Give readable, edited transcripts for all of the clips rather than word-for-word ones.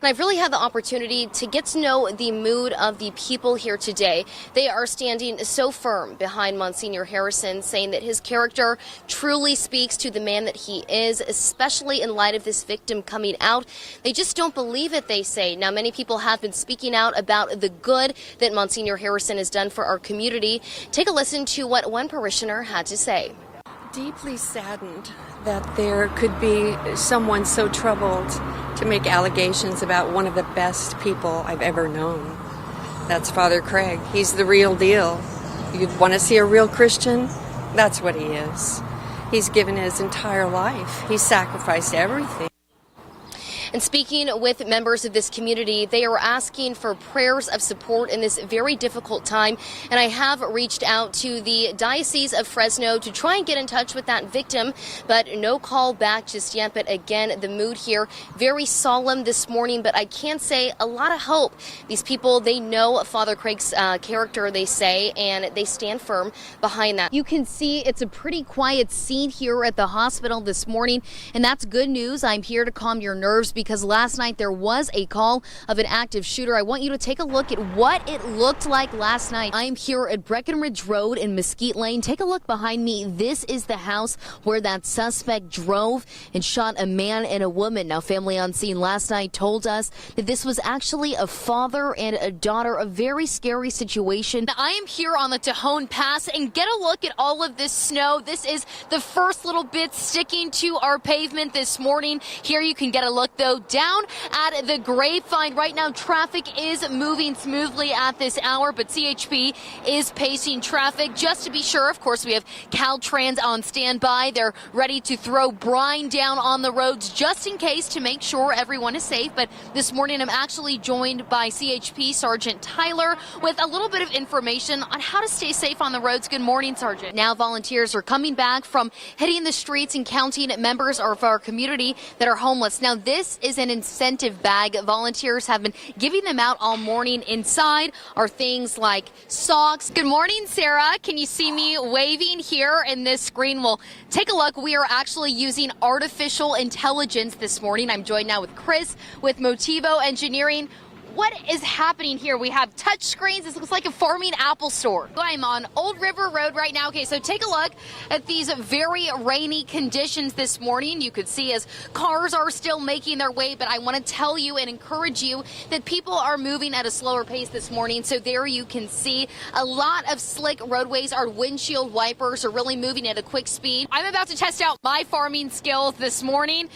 And I've really had the opportunity to get to know the mood of the people here today. They are standing so firm behind Monsignor Harrison, saying that his character truly speaks to the man that he is, especially in light of this victim coming out. They just don't believe it, they say. Now, many people have been speaking out about the good that Monsignor Harrison has done for our community. Take a listen to what one parishioner had to say. Deeply saddened that there could be someone so troubled to make allegations about one of the best people I've ever known. That's Father Craig. He's the real deal. You want to see a real Christian? That's what he is. He's given his entire life. He sacrificed everything. And speaking with members of this community, they are asking for prayers of support in this very difficult time. And I have reached out to the Diocese of Fresno to try and get in touch with that victim, but no call back just yet. But again, the mood here, very solemn this morning, but I can say a lot of hope. These people, they know Father Craig's character, they say, and they stand firm behind that. You can see it's a pretty quiet scene here at the hospital this morning, and that's good news. I'm here to calm your nerves because last night there was a call of an active shooter. I want you to take a look at what it looked like last night. I'm here at Breckenridge Road in Mesquite Lane. Take a look behind me. This is the house where that suspect drove and shot a man and a woman. Now, family on scene last night told us that this was actually a father and a daughter, a very scary situation. Now, I am here on the Tejon Pass, and get a look at all of this snow. This is the first little bit sticking to our pavement this morning. Here you can get a look, though, down at the Grapevine. Right now, traffic is moving smoothly at this hour, but CHP is pacing traffic just to be sure. Of course, we have Caltrans on standby. They're ready to throw brine down on the roads just in case to make sure everyone is safe. But this morning, I'm actually joined by CHP Sergeant Tyler with a little bit of information on how to stay safe on the roads. Good morning, Sergeant. Now, volunteers are coming back from hitting the streets and counting members of our community that are homeless. Now, this is an incentive bag. Volunteers have been giving them out all morning. Inside are things like socks. Good morning, Sarah. Can you see me waving here in this screen? Well, take a look. We are actually using artificial intelligence this morning. I'm joined now with Chris with Motivo Engineering. What is happening here? We have touch screens. This looks like a farming Apple store. I'm on Old River Road right now. Okay, so take a look at these very rainy conditions this morning. You could see as cars are still making their way, but I want to tell you and encourage you that people are moving at a slower pace this morning. So there you can see a lot of slick roadways. Our windshield wipers are really moving at a quick speed. I'm about to test out my farming skills this morning.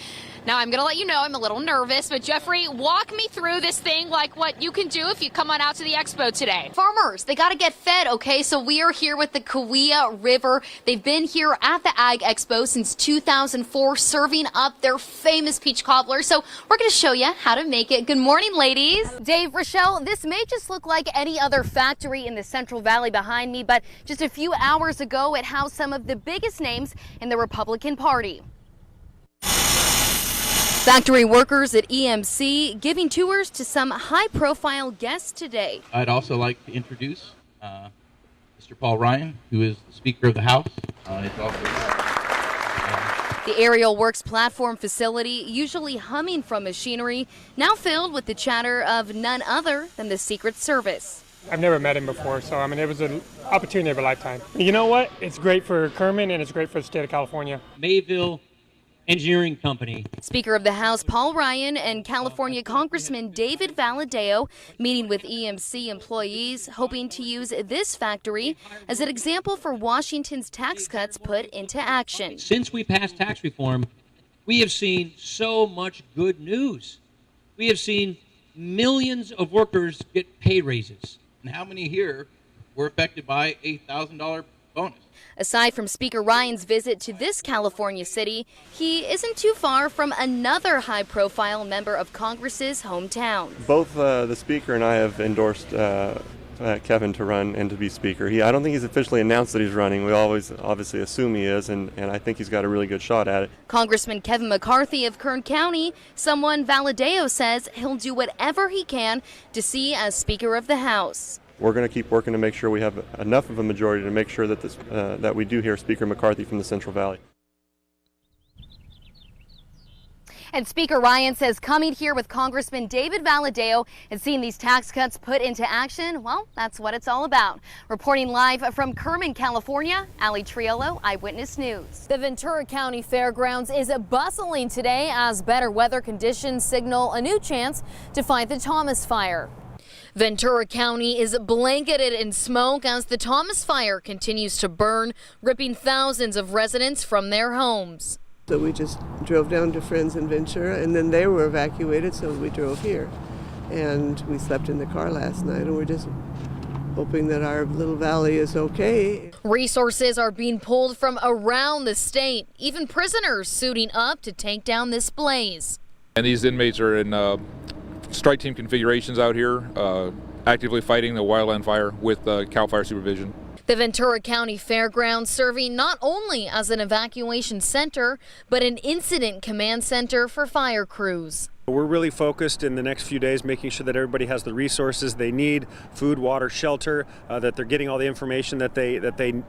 Now, I'm going to let you know I'm a little nervous, but Jeffrey, walk me through this thing like what you can do if you come on out to the expo today. Farmers, they got to get fed, okay? So we are here with the Kaweah River. They've been here at the Ag Expo since 2004, serving up their famous peach cobbler. So we're going to show you how to make it. Good morning, ladies. Dave, Rochelle, this may just look like any other factory in the Central Valley behind me, but just a few hours ago, it housed some of the biggest names in the Republican Party. Factory workers at EMC giving tours to some high-profile guests today. I'd also like to introduce Mr. Paul Ryan, who is the Speaker of the House. The Aerial Works platform facility, usually humming from machinery, now filled with the chatter of none other than the Secret Service. I've never met him before, so it was an opportunity of a lifetime. You know what? It's great for Kerman and it's great for the state of California. Mayville Engineering Company. Speaker of the House Paul Ryan and California Congressman David Valadao meeting with EMC employees, hoping to use this factory as an example for Washington's tax cuts put into action. Since we passed tax reform, we have seen so much good news. We have seen millions of workers get pay raises. And how many here were affected by a $1,000 bonus? Aside from Speaker Ryan's visit to this California city, he isn't too far from another high-profile member of Congress's hometown. Both the Speaker and I have endorsed Kevin to run and to be Speaker. I don't think he's officially announced that he's running. We always obviously assume he is, and I think he's got a really good shot at it. Congressman Kevin McCarthy of Kern County, someone Valadao says he'll do whatever he can to see as Speaker of the House. We're going to keep working to make sure we have enough of a majority to make sure that that we do hear Speaker McCarthy from the Central Valley. And Speaker Ryan says coming here with Congressman David Valadao and seeing these tax cuts put into action, well, that's what it's all about. Reporting live from Kerman, California, Triolo, Eyewitness News. The Ventura County Fairgrounds is bustling today as better weather conditions signal a new chance to fight the Thomas Fire. Ventura County is blanketed in smoke as the Thomas Fire continues to burn, ripping thousands of residents from their homes. So we just drove down to friends in Ventura, and then they were evacuated, so we drove here. And we slept in the car last night, and we're just hoping that our little valley is okay. Resources are being pulled from around the state, even prisoners suiting up to take down this blaze. And these inmates are in strike team configurations out here, actively fighting the wildland fire with CAL FIRE supervision. The Ventura County Fairgrounds serving not only as an evacuation center, but an incident command center for fire crews. We're really focused in the next few days making sure that everybody has the resources they need, food, water, shelter, that they're getting all the information that they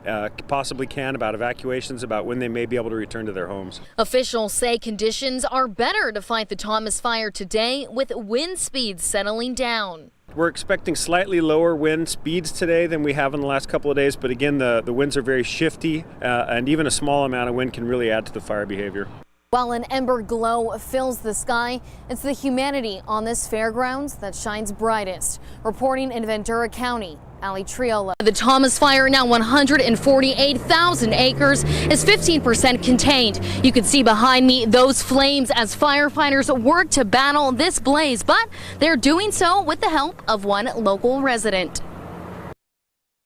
possibly can about evacuations, about when they may be able to return to their homes. Officials say conditions are better to fight the Thomas Fire today, with wind speeds settling down. We're expecting slightly lower wind speeds today than we have in the last couple of days, but again, the winds are very shifty, and even a small amount of wind can really add to the fire behavior. While an ember glow fills the sky, it's the humanity on this fairgrounds that shines brightest. Reporting in Ventura County, Triolo. The Thomas Fire, now 148,000 acres, is 15% contained. You can see behind me those flames as firefighters work to battle this blaze, but they're doing so with the help of one local resident.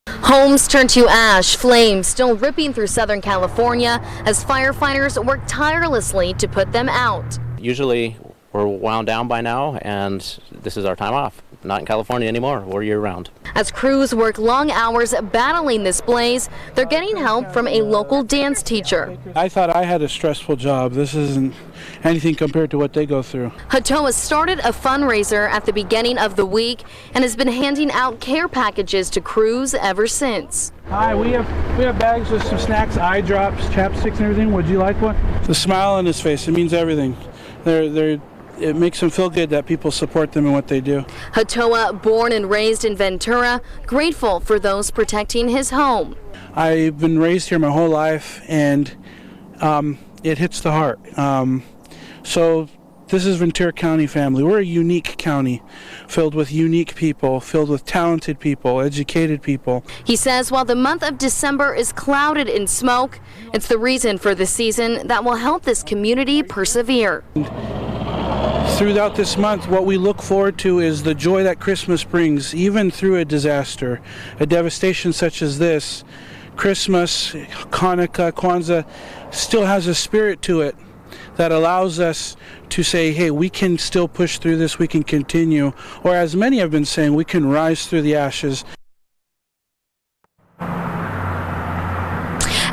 Homes turn to ash, flames still ripping through Southern California as firefighters work tirelessly to put them out. Usually we're wound down by now, and this is our time off. Not in California anymore. We're year-round. As crews work long hours battling this blaze, they're getting help from a local dance teacher. I thought I had a stressful job. This isn't anything compared to what they go through. Hatoa started a fundraiser at the beginning of the week and has been handing out care packages to crews ever since. Hi, we have bags with some snacks, eye drops, chapsticks and everything. Would you like one? The smile on his face, it means everything. It makes them feel good that people support them in what they do. Hatoa, born and raised in Ventura, grateful for those protecting his home. I've been raised here my whole life, and it hits the heart. So this is Ventura County family. We're a unique county, filled with unique people, filled with talented people, educated people. He says while the month of December is clouded in smoke, it's the reason for the season that will help this community persevere. Throughout this month, what we look forward to is the joy that Christmas brings, even through a disaster, a devastation such as this. Christmas, Hanukkah, Kwanzaa still has a spirit to it that allows us to say, hey, we can still push through this, we can continue, or as many have been saying, we can rise through the ashes.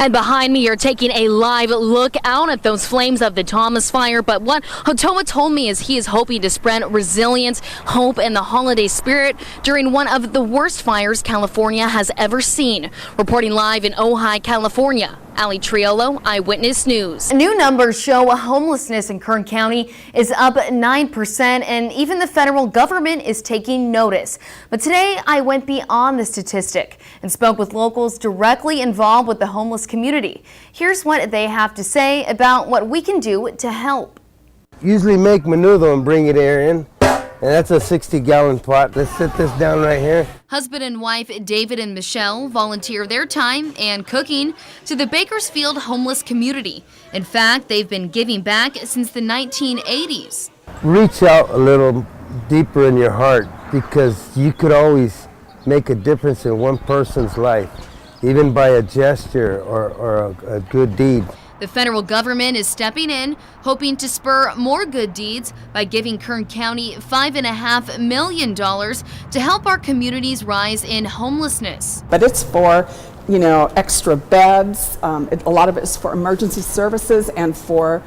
And behind me, you're taking a live look out at those flames of the Thomas Fire. But what Hatoa told me is he is hoping to spread resilience, hope, and the holiday spirit during one of the worst fires California has ever seen. Reporting live in Ojai, California, Triolo, Eyewitness News. New numbers show homelessness in Kern County is up 9%, and even the federal government is taking notice. But today, I went beyond the statistic and spoke with locals directly involved with the homeless community. Here's what they have to say about what we can do to help. Usually make menudo and bring it here in. And that's a 60-gallon pot. Let's sit this down right here. Husband and wife David and Michelle volunteer their time and cooking to the Bakersfield homeless community. In fact, they've been giving back since the 1980s. Reach out a little deeper in your heart, because you could always make a difference in one person's life, even by a gesture or a good deed. The federal government is stepping in, hoping to spur more good deeds by giving Kern County $5.5 million to help our communities rise in homelessness. But it's for, extra beds. A lot of it is for emergency services and for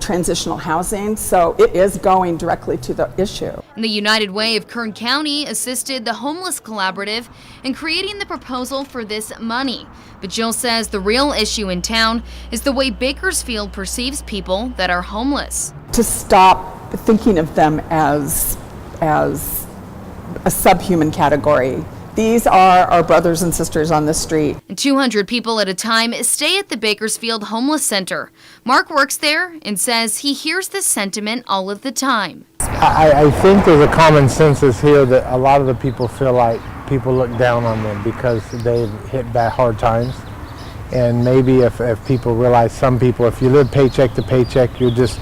transitional housing, so it is going directly to the issue. The United Way of Kern County assisted the Homeless Collaborative in creating the proposal for this money. But Jill says the real issue in town is the way Bakersfield perceives people that are homeless. to stop thinking of them as a subhuman category. These are our brothers and sisters on the street. 200 people at a time stay at the Bakersfield Homeless Center. Mark works there and says he hears this sentiment all of the time. I think there's a common census here that a lot of the people feel like people look down on them because they've hit bad hard times. And maybe if people realize, some people, if you live paycheck to paycheck, you're just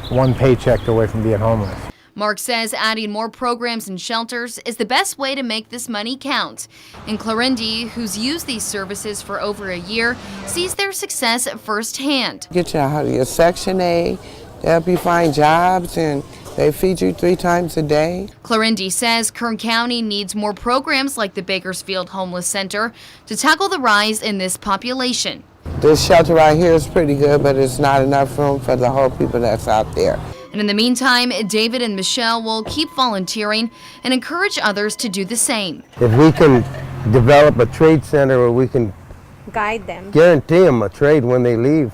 one paycheck away from being homeless. Mark says adding more programs and shelters is the best way to make this money count. And Clarindy, who's used these services for over a year, sees their success firsthand. Get your Section A, they help you find jobs, and they feed you 3 times a day. Clarindy says Kern County needs more programs like the Bakersfield Homeless Center to tackle the rise in this population. This shelter right here is pretty good, but it's not enough room for the whole people that's out there. And in the meantime, David and Michelle will keep volunteering and encourage others to do the same. If we can develop a trade center where we can guide them, guarantee them a trade when they leave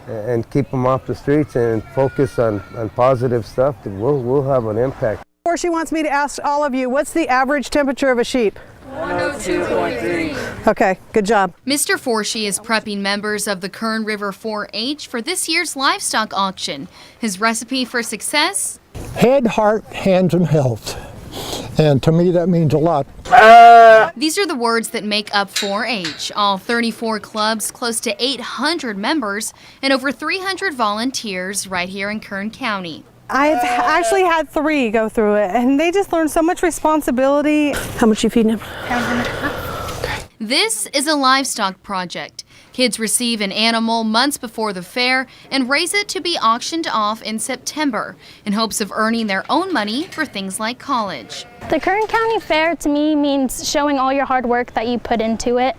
and keep them off the streets and focus on positive stuff, then we'll have an impact. She wants me to ask all of you, what's the average temperature of a sheep? 102.3. Okay, good job. Mr. Forshee is prepping members of the Kern River 4-H for this year's livestock auction. His recipe for success? Head, heart, hands, and health. And to me, that means a lot. These are the words that make up 4-H. All 34 clubs, close to 800 members, and over 300 volunteers right here in Kern County. I've actually had 3 go through it, and they just learn so much responsibility. How much are you feeding them? This is a livestock project. Kids receive an animal months before the fair and raise it to be auctioned off in September in hopes of earning their own money for things like college. The Kern County Fair to me means showing all your hard work that you put into it.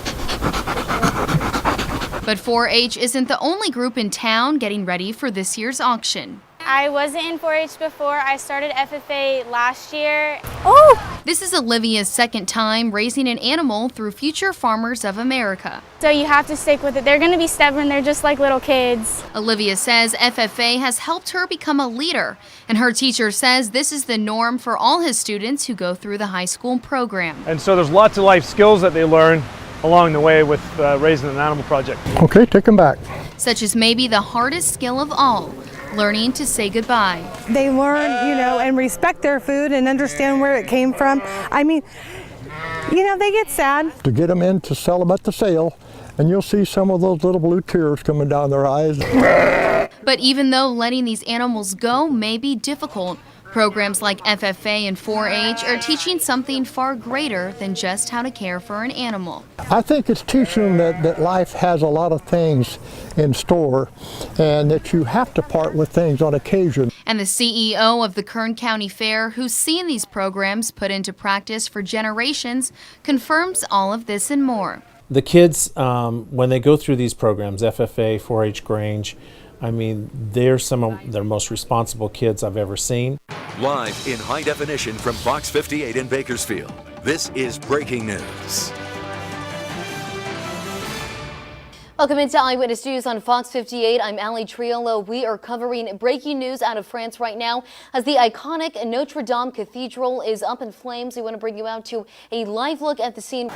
But 4-H isn't the only group in town getting ready for this year's auction. I wasn't in 4-H before. I started FFA last year. Oh! This is Olivia's second time raising an animal through Future Farmers of America. So you have to stick with it. They're going to be stubborn. They're just like little kids. Olivia says FFA has helped her become a leader, and her teacher says this is the norm for all his students who go through the high school program. And so there's lots of life skills that they learn along the way with raising an animal project. Okay, take them back. Such as maybe the hardest skill of all, learning to say goodbye. They learn, and respect their food and understand where it came from. I mean, they get sad. To get them in to sell them at the sale, and you'll see some of those little blue tears coming down their eyes. But even though letting these animals go may be difficult, programs like FFA and 4-H are teaching something far greater than just how to care for an animal. I think it's teaching them that life has a lot of things in store and that you have to part with things on occasion. And the CEO of the Kern County Fair, who's seen these programs put into practice for generations, confirms all of this and more. The kids, when they go through these programs, FFA, 4-H Grange, I mean, they're some of the most responsible kids I've ever seen. Live in high definition from Fox 58 in Bakersfield, this is Breaking News. Welcome into Eyewitness News on Fox 58. I'm Ali Triolo. We are covering breaking news out of France right now as the iconic Notre Dame Cathedral is up in flames. We want to bring you out to a live look at the scene.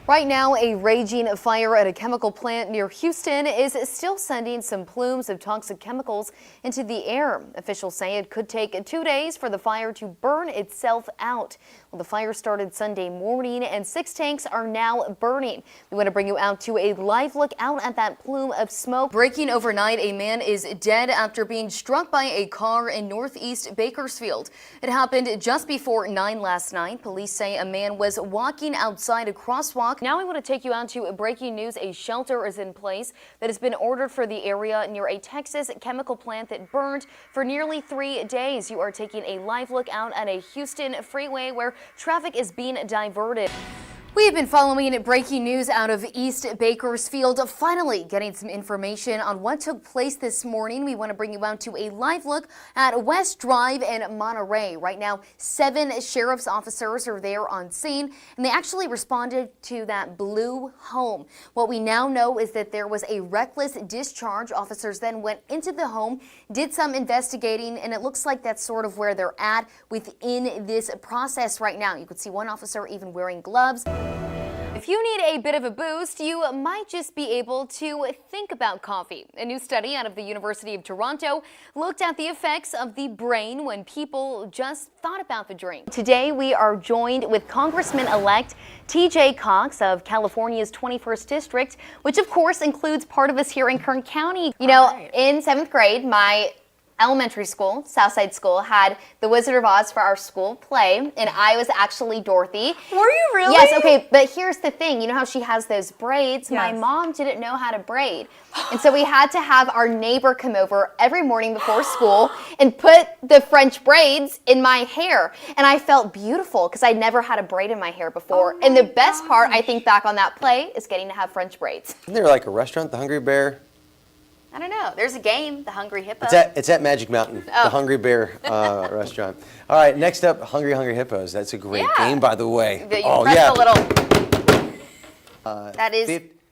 Right now, a raging fire at a chemical plant near Houston is still sending some plumes of toxic chemicals into the air. Officials say it could take 2 days for the fire to burn itself out. Well, the fire started Sunday morning and 6 tanks are now burning. We want to bring you out to a live look out at that plume of smoke. Breaking overnight, a man is dead after being struck by a car in northeast Bakersfield. It happened just before 9 last night. Police say a man was walking outside a crosswalk. Now we want to take you out to breaking news. A shelter is in place that has been ordered for the area near a Texas chemical plant that burned for nearly 3 days. You are taking a live look out at a Houston freeway where traffic is being diverted. We have been following breaking news out of East Bakersfield, finally getting some information on what took place this morning. We want to bring you out to a live look at West Drive in Monterey. Right now, 7 sheriff's officers are there on scene, and they actually responded to that blue home. What we now know is that there was a reckless discharge. Officers then went into the home, did some investigating, and it looks like that's sort of where they're at within this process right now. You could see one officer even wearing gloves. If you need a bit of a boost, you might just be able to think about coffee. A new study out of the University of Toronto looked at the effects of the brain when people just thought about the drink. Today, we are joined with Congressman-elect TJ Cox of California's 21st District, which of course includes part of us here in Kern County. You know, in 7th grade, my elementary school, Southside School, had the Wizard of Oz for our school play, and I was actually Dorothy. Were you really? Yes, okay, but here's the thing. You know how she has those braids? Yes. My mom didn't know how to braid. And so we had to have our neighbor come over every morning before school and put the French braids in my hair. And I felt beautiful because I never had a braid in my hair before. And the best part, I think, back on that play is getting to have French braids. Isn't there like a restaurant, the Hungry Bear? I don't know. There's a game, the Hungry Hippo. It's at Magic Mountain, the Hungry Bear restaurant. All right, next up, Hungry Hippos. That's a great game, by the way. You press the little. That is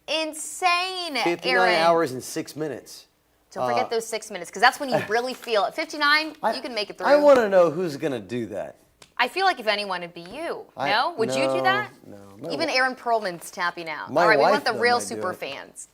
insane, 59 Aaron. hours and 6 minutes. Don't forget those 6 minutes, because that's when you really feel it. 59, you can make it through. I want to know who's going to do that. I feel like if anyone, it'd be you. No? Would you do that? No. Even Aaron Perlman's tapping out. My All right, we wife want the real might do super it. fans.